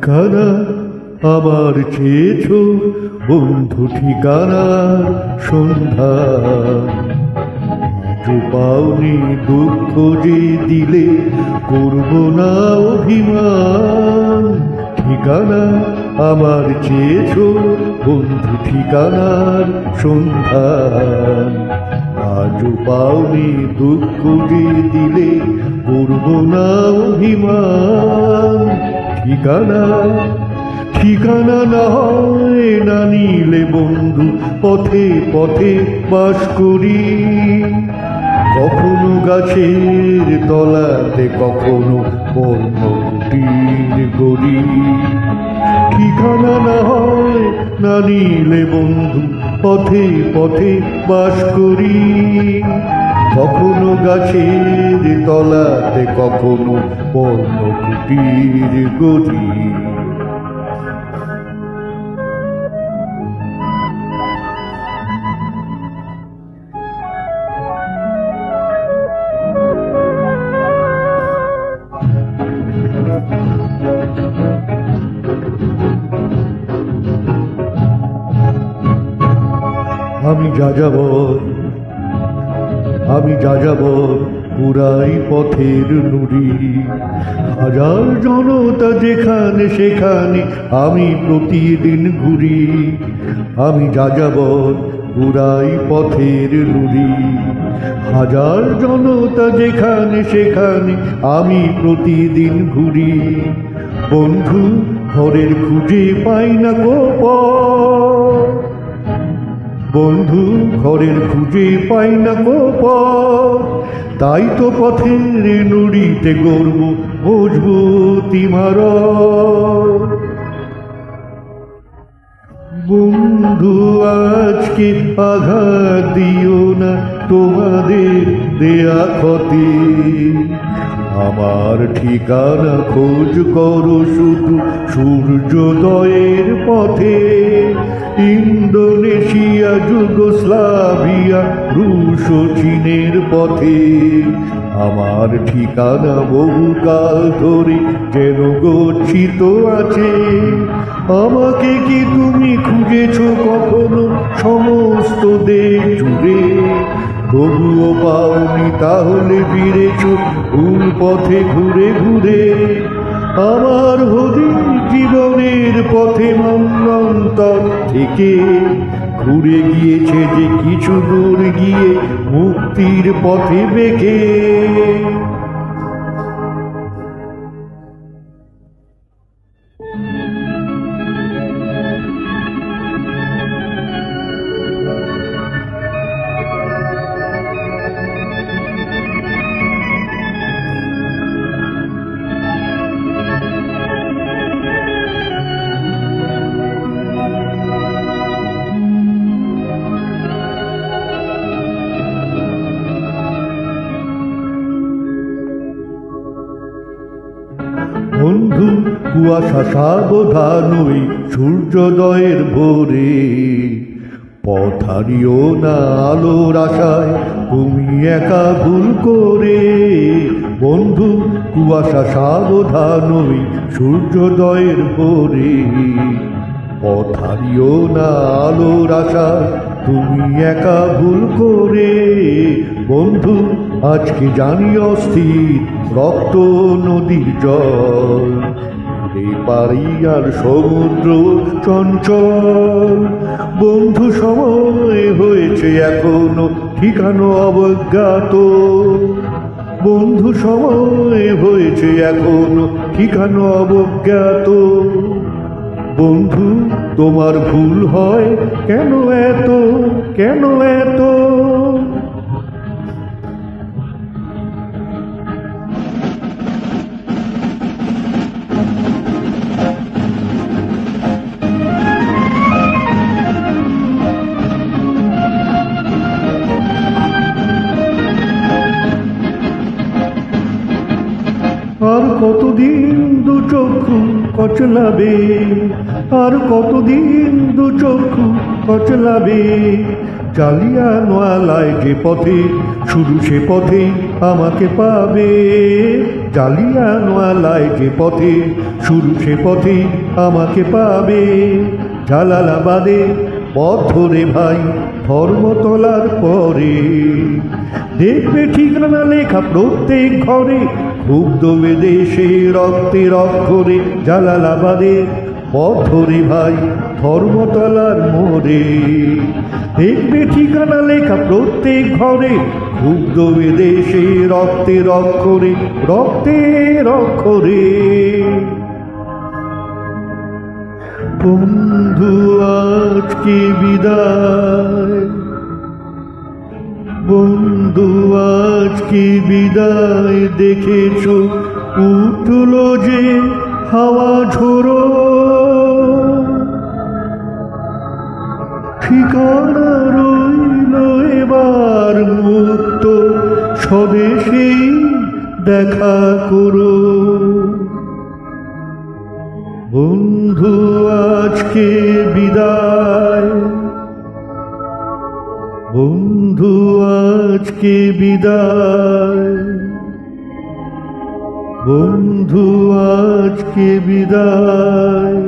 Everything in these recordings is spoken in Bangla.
ঠিকানা আমার চেয়েছো বন্ধু, ঠিকানার সন্ধ্যা আজও পাওনি, দুঃখ যে দিলে করব না অভিমান। ঠিকানা আমার চেয়েছো বন্ধু, ঠিকানার সন্ধ্যা আজও পাওনি, দুঃখ যে দিলে করব না অভিমান। ঠিকানা ঠিকানা না হয় না নিলে বন্ধু, পথে পথে বাস করি, কখনো গাছের তলাতে, কখনো বন্য কুটির গড়ি। ঠিকানা না হয় না নিলে বন্ধু, পথে পথে বাস করি, কখনো গাছের তলাতে, কখনো বন্য কুটির গড়ি। আমি যাযাবর পুরাই পথের নুড়ি, হাজার জনতা যেখানে সেখানে আমি প্রতিদিন ঘুরি। আমি যাযাবর পুরাই পথের নুড়ি, হাজার জনতা যেখানে সেখানে আমি প্রতিদিন ঘুরি। বন্ধু ঘরের খুঁজে পাই না গোপন, বন্ধু ঘরের খুঁজে পাই না গোপন, তাই তো পথের নুড়িতে গড়ব মজবুত ইমারত। বন্ধু আজকে আঘাত দিও না তোমাদের দেয়া ক্ষতি, আমার ঠিকানা খোঁজ করো শুধু সূর্যোদয়ের পথে। ইন্দোনেশিয়া, যুগোস্লাভিয়া, রুশ ও চীনের পথে আমার ঠিকানা বহুকাল ধরে যেন গচ্ছিত আছে। আমাকে কি তুমি খুঁজেছো কখনো সমস্ত দেশ জুড়ে? তবুও পাওনি, তাহলে ফিরেছো ভুল পথে ঘুরে ঘুরে। আমার হদিস জীবনের পথে মন্বন্তর থেকে ঘুরে গিয়েছে যে কিছু দূর গিয়ে মুক্তির পথে বেঁকে। বন্ধু কুয়াশা সাবধানই সূর্যোদয়ের ভোরে, পথ হারিও না আলোর আশায় তুমি একা ভুল করে। বন্ধু কুয়াশা সাবধানই সূর্যোদয়ের ভোরে, পথ হারিও না আলোর আশায় তুমি একা ভুল করে। বন্ধু আজকে জানি অস্থির রক্ত নদীর জল, পারি আর সমুদ্র চঞ্চল। বন্ধু সময় হয়েছে এখনো ঠিকানো অবজ্ঞাত, বন্ধু সময় হয়েছে এখনো ঠিকানো অবজ্ঞাত। বন্ধু তোমার ভুল হয় কেন এত, কেন এত? আর কতদিন দু চক্ষু কচলাবে, আর কতদিন দু চক্ষু কচলাবে। জালিয়ানওয়ালায় যে পথে শুধু সে পথে আমাকে পাবে, জালিয়ানওয়ালায় যে পথে, শুধু সে পথে আমাকে পাবে। জালালাবাদে পথ ধরে ভাই ধর্মতলার পরে, দেখবে ঠিকানা লেখা প্রত্যেক ঘরে, ক্ষুব্ধ দেশে রক্তের অক্ষরে। জালালাবাদে পথ ধরে ভাই ধর্মতলার মোড়ে, দেখবে ঠিকানা লেখা প্রত্যেক ঘরে, ক্ষুব্ধ দেশে রক্তের অক্ষরে, রক্তের অক্ষরে। বন্ধু আজকে বিদায়, বন্ধু আজকে বিদায়, দেখেছো উঠলো যে হাওয়া ঝোড়ো, ঠিকানা রইল এবার মুক্ত স্বদেশেই দেখা করো। বন্ধু আজকে বিদায়, বন্ধু আজকে বিদায়, বন্ধু আজকে বিদায়,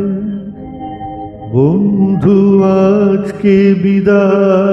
বন্ধু আজকে বিদায়।